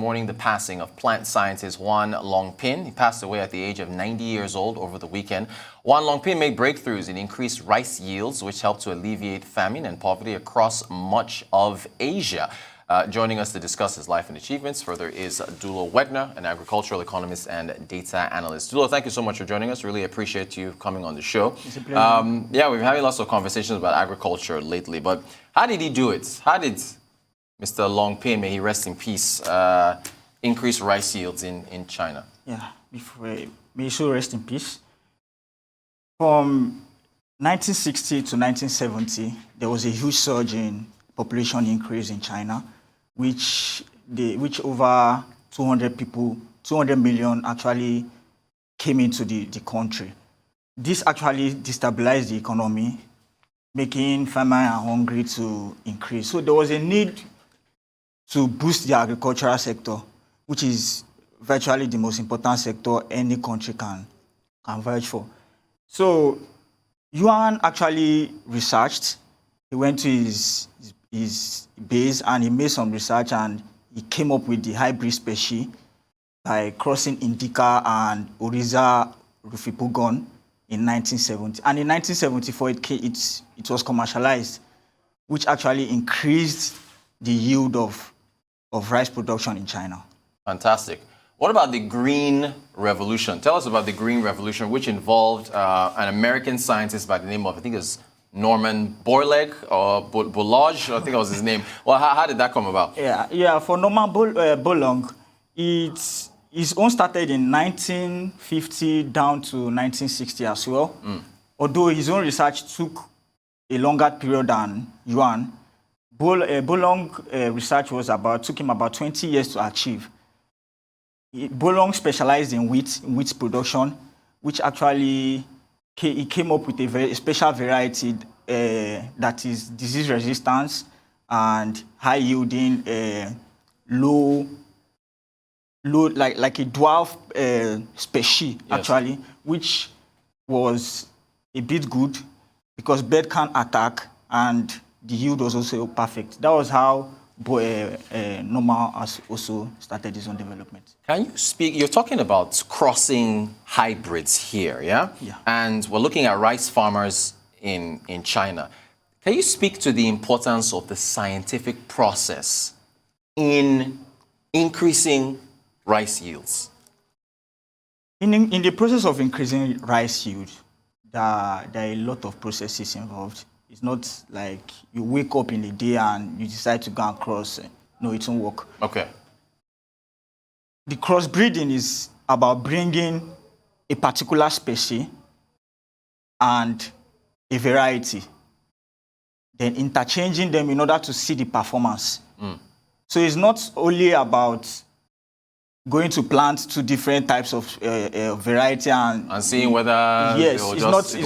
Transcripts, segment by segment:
mourning the passing of plant scientist Yuan Longping. He passed away at the age of 90 years old over the weekend. Yuan Longping made breakthroughs in increased rice yields, which helped to alleviate famine and poverty across much of Asia. Joining us to discuss his life and achievements further is Dulo Wegner, an agricultural economist and data analyst. Dulo, thank you so much for joining us. Really appreciate you coming on the show. It's a pleasure. Yeah, we've been having lots of conversations about agriculture lately, but how did he do it? How did Mr. Longping, may he rest in peace, increase rice yields in China? Yeah, may he so rest in peace. From 1960 to 1970, there was a huge surge in population increase in China, which over 200 million actually came into the country. This actually destabilized the economy, making famine and hungry to increase. So there was a need to boost the agricultural sector, which is virtually the most important sector any country can verge for. So Yuan actually researched. He went to his base and he made some research and he came up with the hybrid species by crossing Indica and Oriza rufipugon in 1970. And in 1974, it was commercialized, which actually increased the yield of rice production in China. Fantastic. What about the Green Revolution? Tell us about the Green Revolution, which involved an American scientist by the name of, I think it was Norman Borlaug or Borlaug, I think that was his name. Well, how did that come about? Yeah. For Norman Borlaug, his own started in 1950 down to 1960 as well. Although his own research took a longer period than Yuan, Borlaug research took him about 20 years to achieve. Borlaug specialized in wheat production, which actually he came up with a very special variety that is disease resistance and high yielding, low like a dwarf species actually, which was a bit good because bird can't attack and the yield was also perfect. That was how Norman has also started his own development. Can you speak? You're talking about crossing hybrids here, yeah? Yeah. And we're looking at rice farmers in China. Can you speak to the importance of the scientific process in increasing rice yields? In the process of increasing rice yield, there are a lot of processes involved. It's not like you wake up in a day and you decide to go and cross. No, it won't work. Okay. The crossbreeding is about bringing a particular species and a variety, then interchanging them in order to see the performance. So it's not only about going to plant two different types of variety and seeing whether it'll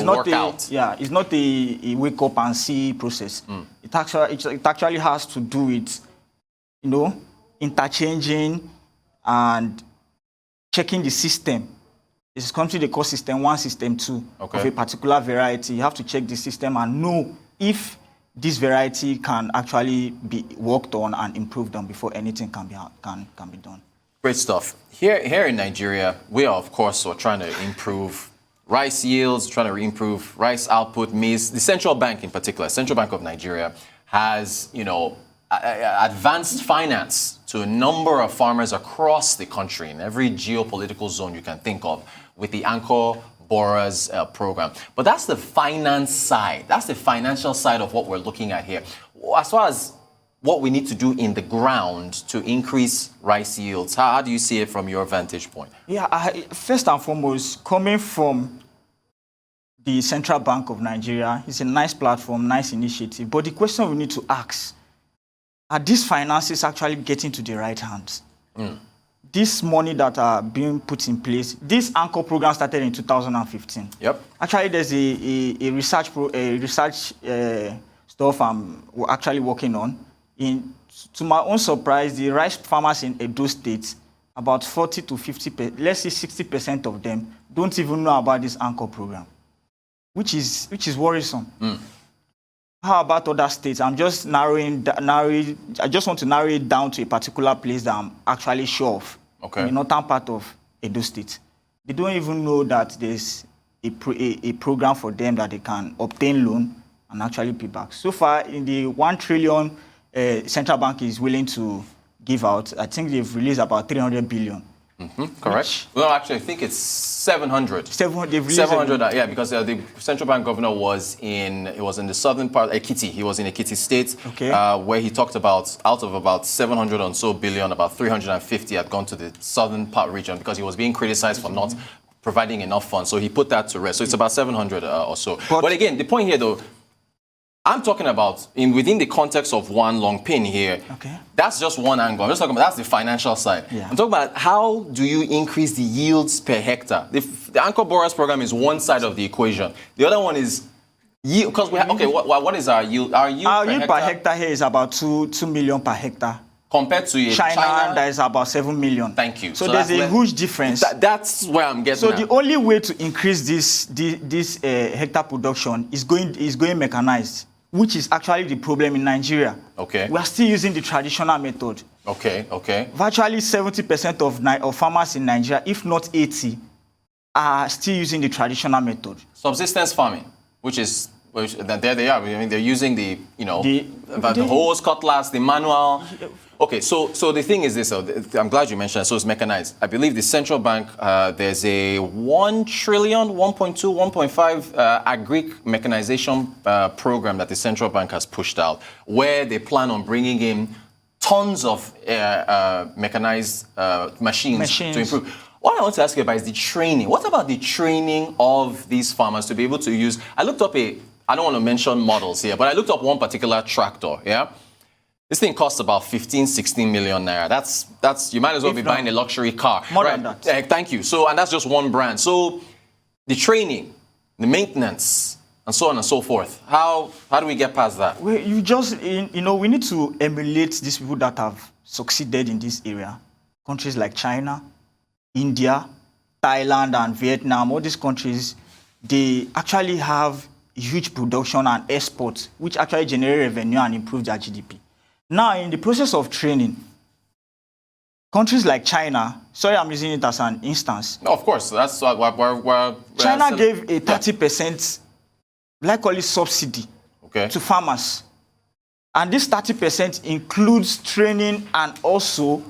work out. Yeah, it's not a wake up and see process. It actually has to do with, interchanging and checking the system. It's come to the call system 1, system 2 of a particular variety. You have to check the system and know if this variety can actually be worked on and improved on before anything can be done. Great stuff. Here in Nigeria, we are, of course, trying to improve rice yields, trying to improve rice output, maize. The central bank in particular, Central Bank of Nigeria, has, advanced finance to a number of farmers across the country in every geopolitical zone you can think of with the Anchor Borers program. But that's the finance side. That's the financial side of what we're looking at here. As far as what we need to do in the ground to increase rice yields, how do you see it from your vantage point? Yeah, first and foremost, coming from the Central Bank of Nigeria, it's a nice platform, nice initiative. But the question we need to ask, are these finances actually getting to the right hands? This money that are being put in place, this Anchor program started in 2015. Yep. Actually, there's a research stuff we're actually working on. To my own surprise, the rice farmers in Edo State, about 40 to 50%, let's say 60% of them don't even know about this Anchor program, which is worrisome. How about other states? I'm just I just want to narrow it down to a particular place that I'm actually sure of. Okay. In the northern part of Edo State. They don't even know that there's a program for them that they can obtain loan and actually pay back. So far, in the 1 trillion central bank is willing to give out, I think they've released about 300 billion. Correct. Well, actually, I think it's 700. 700, yeah, because the central bank governor was in the southern part, Ekiti. He was in Ekiti State, okay. Where he talked about, out of about 700 or so billion, about 350 had gone to the southern part region because he was being criticized for not providing enough funds. So he put that to rest. So it's about 700 or so. But again, the point here, though, I'm talking about within the context of Yuan Longping here. Okay. That's just one angle. I'm just talking about that's the financial side. Yeah. I'm talking about how do you increase the yields per hectare. The Anchor Borrowers Program is one side of the equation. The other one is yield, because we have, okay, what is our yield? Our yield per hectare here is about 2 million per hectare. Compared to China, that is about 7 million. Thank you. So there's a huge difference. That's where I'm getting. So the only way to increase this hectare production is going mechanized, which is actually the problem in Nigeria. Okay. We are still using the traditional method. Okay. Virtually 70% of farmers in Nigeria, if not 80, are still using the traditional method. Subsistence farming, which there they are. I mean, they're using the hose, cutlass, the manual. Okay, so the thing is this. I'm glad you mentioned that. So it's mechanized. I believe the central bank, there's a 1 trillion, 1.2, 1.5 Agric mechanization program that the central bank has pushed out, where they plan on bringing in tons of mechanized machines to improve. What I want to ask you about is the training. What about the training of these farmers to be able to use? I looked up I don't want to mention models here, but I looked up one particular tractor, yeah? This thing costs about 15, 16 million naira. That's you might as well be buying a luxury car. More than that. Thank you. So, and that's just one brand. So the training, the maintenance, and so on and so forth. How do we get past that? Well, we need to emulate these people that have succeeded in this area. Countries like China, India, Thailand, and Vietnam, all these countries, they actually have huge production and exports, which actually generate revenue and improve their GDP. Now, in the process of training, countries like China, sorry, I'm using it as an instance. No, of course, that's where China gave a 30%, like call it subsidy, to farmers. And this 30% includes training and also...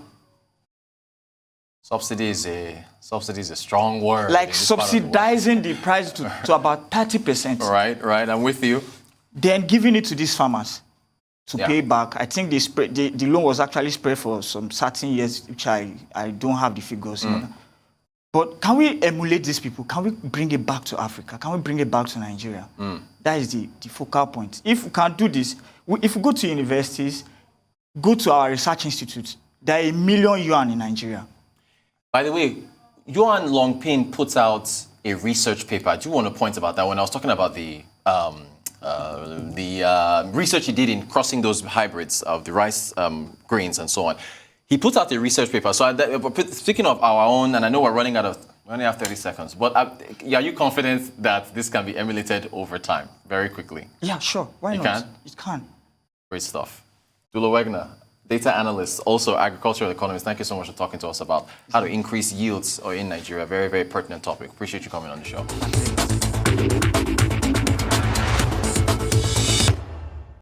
Subsidy is a strong word. Like subsidizing the price to about 30%. Right, I'm with you. Then giving it to these farmers to pay back. I think the loan was actually spread for some certain years, which I don't have the figures. But can we emulate these people? Can we bring it back to Africa? Can we bring it back to Nigeria? That is the focal point. If we can do this, if we go to universities, go to our research institutes, there are 1 million yuan in Nigeria. By the way, Yuan Longping put out a research paper. I do want to point about that when I was talking about the research he did in crossing those hybrids of the rice grains and so on. He put out a research paper. So speaking of our own, and I know we only have 30 seconds, but are you confident that this can be emulated over time, very quickly? Yeah, sure. Why not? It can. Great stuff. Dulo Wegner, data analyst, also agricultural economist. Thank you so much for talking to us about how to increase yields in Nigeria. Very, very pertinent topic. Appreciate you coming on the show.